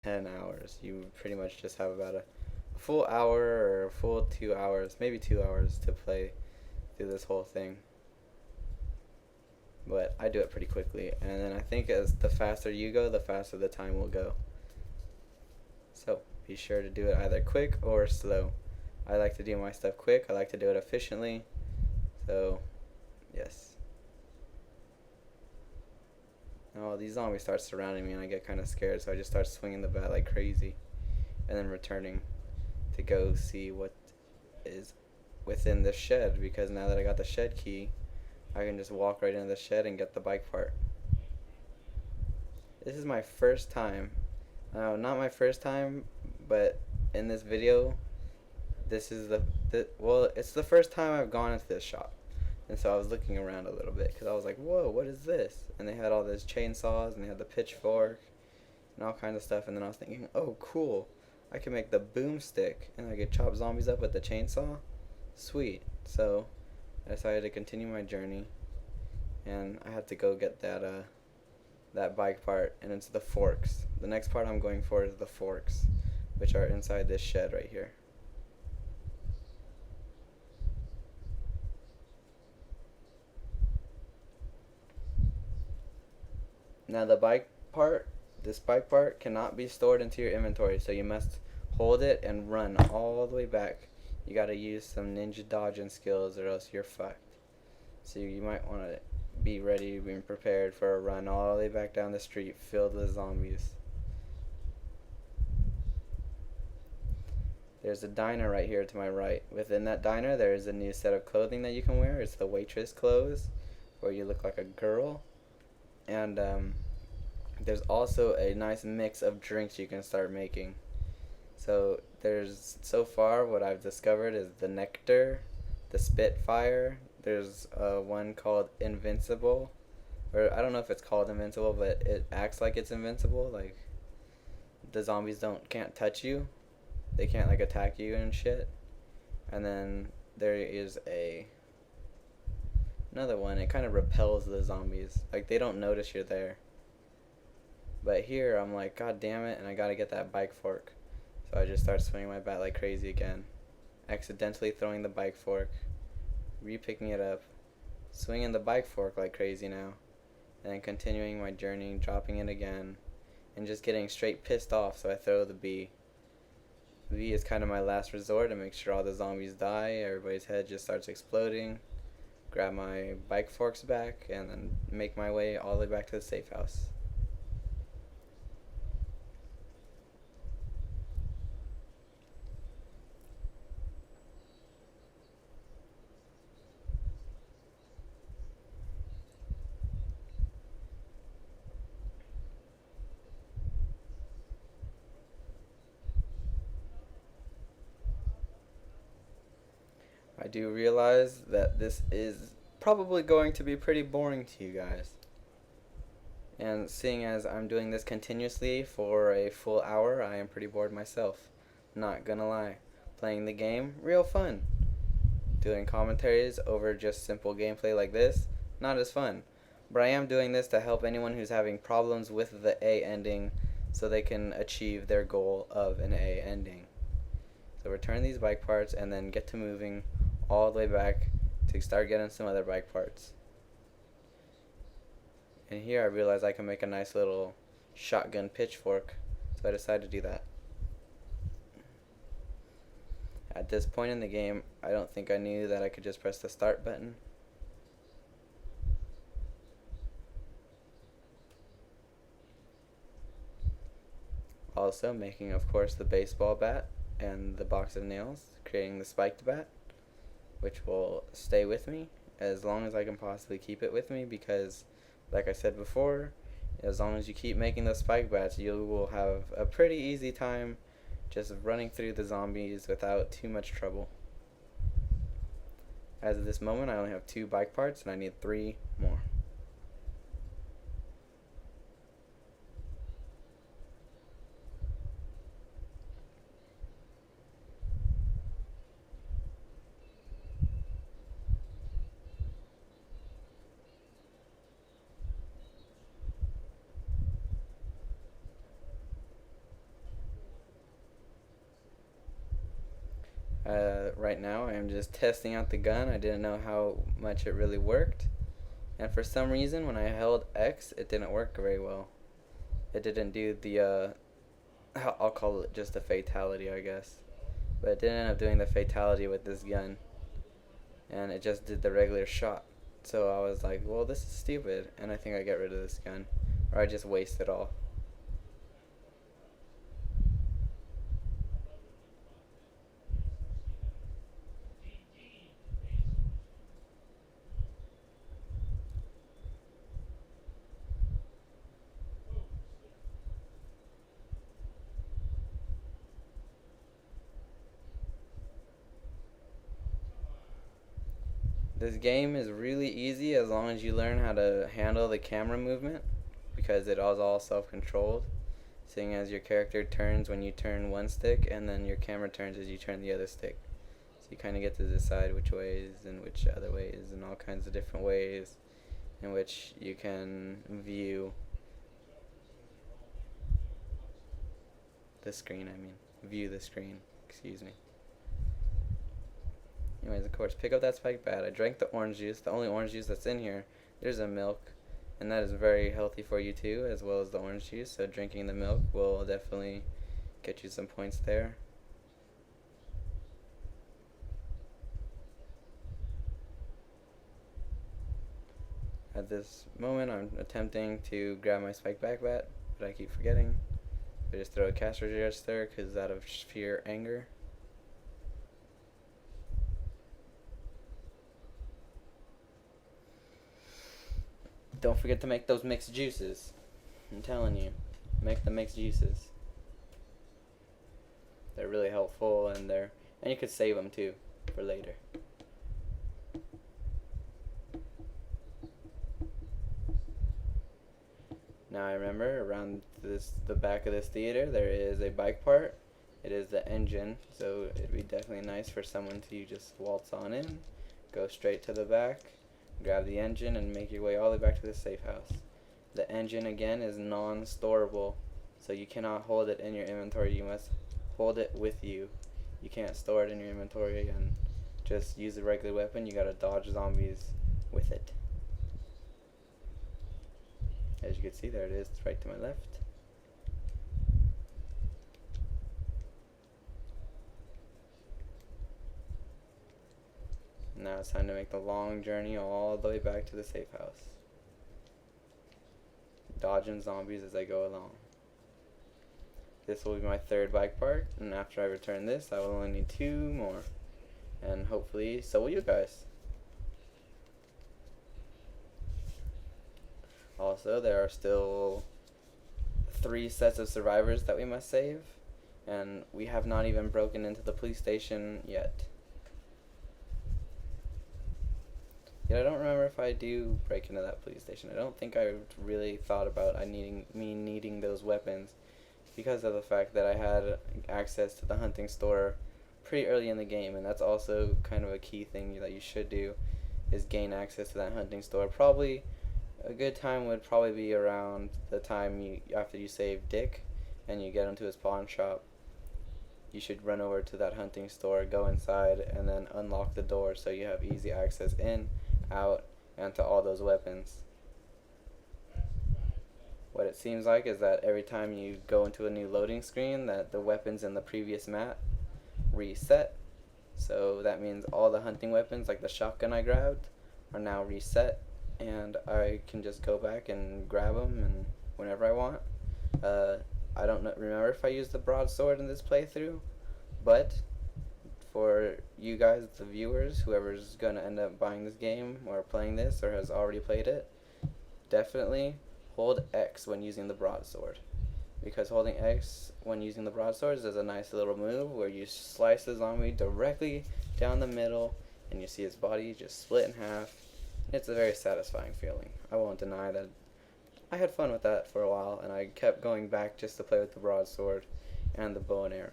10 hours. You pretty much just have about a full hour or a full 2 hours, maybe 2 hours to play through this whole thing. But I do it pretty quickly, and then I think as the faster you go, the faster the time will go. So be sure to do it either quick or slow. I like to do my stuff quick. I like to do it efficiently. So, yes. Oh, these zombies start surrounding me and I get kind of scared, so I just start swinging the bat like crazy and then returning to go see what is within the shed, because now that I got the shed key, I can just walk right into the shed and get the bike part. This is my first time. Not my first time, but in this video, this is well, it's the first time I've gone into this shop. And so I was looking around a little bit because I was like, whoa, what is this? And they had all those chainsaws and they had the pitchfork and all kinds of stuff. And then I was thinking, oh, cool. I can make the boomstick and I could chop zombies up with the chainsaw. Sweet. So I decided to continue my journey. And I had to go get that bike part. And it's the forks. The next part I'm going for is the forks, which are inside this shed right here. Now this bike part cannot be stored into your inventory, so you must hold it and run all the way back. You gotta use some ninja dodging skills or else you're fucked. So you might want to be ready, being prepared for a run all the way back down the street filled with zombies. There's a diner right here to my right. Within that diner there is a new set of clothing that you can wear. It's the waitress clothes, where you look like a girl. And there's also a nice mix of drinks you can start making. So so far what I've discovered is the Nectar, the Spitfire. There's one called Invincible, or I don't know if it's called Invincible, but it acts like it's invincible. Like the zombies can't touch you, they can't like attack you and shit. And then there is another one, it kind of repels the zombies. Like, they don't notice you're there. But here, I'm like, god damn it, and I gotta get that bike fork. So I just start swinging my bat like crazy again. Accidentally throwing the bike fork. Re-picking it up. Swinging the bike fork like crazy now. And then continuing my journey, dropping it again. And just getting straight pissed off, so I throw the B. V is kind of my last resort to make sure all the zombies die, everybody's head just starts exploding. Grab my bike forks back, and then make my way all the way back to the safe house. I do realize that this is probably going to be pretty boring to you guys. And seeing as I'm doing this continuously for a full hour, I am pretty bored myself. Not gonna lie. Playing the game, real fun. Doing commentaries over just simple gameplay like this, not as fun. But I am doing this to help anyone who's having problems with the A ending so they can achieve their goal of an A ending. So return these bike parts and then get to moving all the way back to start getting some other bike parts. And here I realized I can make a nice little shotgun pitchfork, so I decided to do that. At this point in the game, I don't think I knew that I could just press the start button. Also making, of course, the baseball bat and the box of nails, creating the spiked bat, which will stay with me as long as I can possibly keep it with me, because like I said before, as long as you keep making those spike bats, you will have a pretty easy time just running through the zombies without too much trouble. As of this moment, I only have 2 bike parts and I need 3 more. Right now I am just testing out the gun. I didn't know how much it really worked. And for some reason when I held X, it didn't work very well. It didn't do the, I'll call it just a fatality, I guess. But it didn't end up doing the fatality with this gun. And it just did the regular shot. So I was like, well, this is stupid. And I think I get rid of this gun. Or I just waste it all. This game is really easy as long as you learn how to handle the camera movement, because it is all self-controlled, seeing as your character turns when you turn one stick and then your camera turns as you turn the other stick. So you kind of get to decide which ways and which other ways and all kinds of different ways in which you can view the screen, view the screen, excuse me. Anyways, of course, pick up that spike bat. I drank the orange juice, the only orange juice that's in here. There's a milk, and that is very healthy for you too, as well as the orange juice. So drinking the milk will definitely get you some points there. At this moment, I'm attempting to grab my spike back bat, but I keep forgetting. I just throw a cash register because out of sheer anger. Don't forget to make those mixed juices. I'm telling you, make the mixed juices. They're really helpful, and you could save them too for later. Now I remember around the back of this theater there is a bike part. It is the engine, so it'd be definitely nice for someone to just waltz on in, go straight to the back, grab the engine, and make your way all the way back to the safe house. The engine again is non-storable, so you cannot hold it in your inventory. You must hold it with you. You can't store it in your inventory and just use a regular weapon. You gotta dodge zombies with it. As you can see, there it is, right to my left. Now it's time to make the long journey all the way back to the safe house, dodging zombies as I go along. This will be my third bike part, and after I return this, I will only need 2 more, and hopefully so will you guys. Also, there are still 3 sets of survivors that we must save, and we have not even broken into the police station yet. Yet I don't remember if I do break into that police station. I don't think I really thought about needing those weapons, because of the fact that I had access to the hunting store pretty early in the game, and that's also kind of a key thing that you should do, is gain access to that hunting store. Probably a good time would probably be around the time after you save Dick and you get into his pawn shop. You should run over to that hunting store, go inside, and then unlock the door so you have easy access in, out, and to all those weapons. What it seems like is that every time you go into a new loading screen, that the weapons in the previous map reset. So that means all the hunting weapons, like the shotgun I grabbed, are now reset, and I can just go back and grab them and whenever I want. I don't remember if I used the broadsword in this playthrough, but for you guys, the viewers, whoever's gonna end up buying this game or playing this or has already played it, definitely hold X when using the broadsword, because holding X when using the broadsword is a nice little move where you slice the zombie directly down the middle and you see his body just split in half. It's a very satisfying feeling. I won't deny that I had fun with that for a while, and I kept going back just to play with the broadsword and the bow and arrow.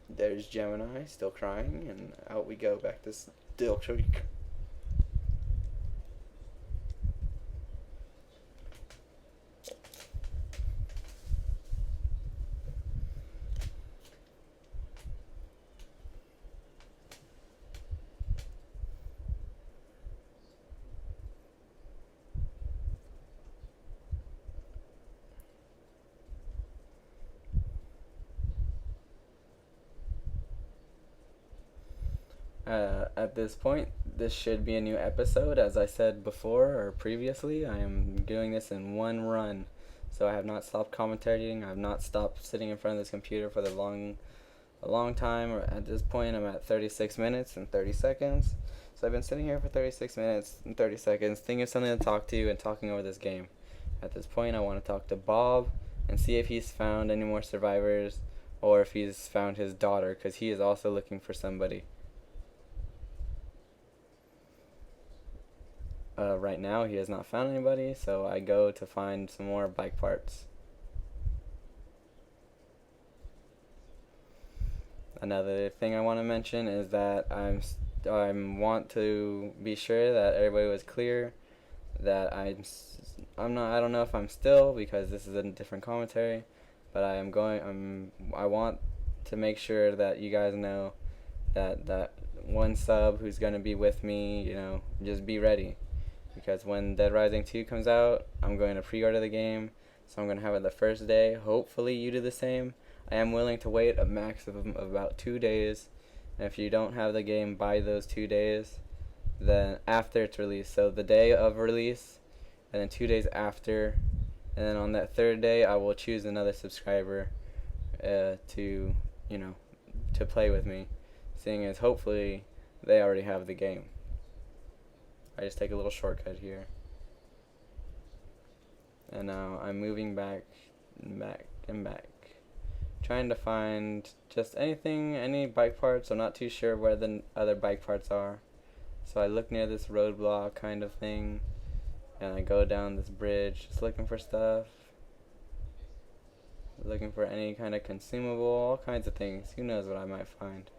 There's Gemini still crying, and out we go back to still crying. At this point, this should be a new episode. As I said before or previously, I am doing this in one run. So I have not stopped commentating. I have not stopped sitting in front of this computer for a long time. At this point, I'm at 36 minutes and 30 seconds. So I've been sitting here for 36 minutes and 30 seconds, thinking of something to talk to and talking over this game. At this point, I want to talk to Bob and see if he's found any more survivors or if he's found his daughter, because he is also looking for somebody. Right now, he has not found anybody, so I go to find some more bike parts. Another thing I want to mention is that I want to be sure that everybody was clear that I don't know if I'm still, because this is a different commentary, but I want to make sure that you guys know that one sub who's going to be with me, just be ready. Because when Dead Rising 2 comes out, I'm going to pre-order the game, so I'm going to have it the first day. Hopefully you do the same. I am willing to wait a maximum of about 2 days, and if you don't have the game by those 2 days, then after it's released, so the day of release, and then 2 days after, and then on that third day, I will choose another subscriber to play with me, seeing as hopefully they already have the game. I just take a little shortcut here. And now I'm moving back, trying to find just any bike parts. I'm not too sure where the other bike parts are. So I look near this roadblock kind of thing, and I go down this bridge, just looking for stuff. Looking for any kind of consumable, all kinds of things. Who knows what I might find.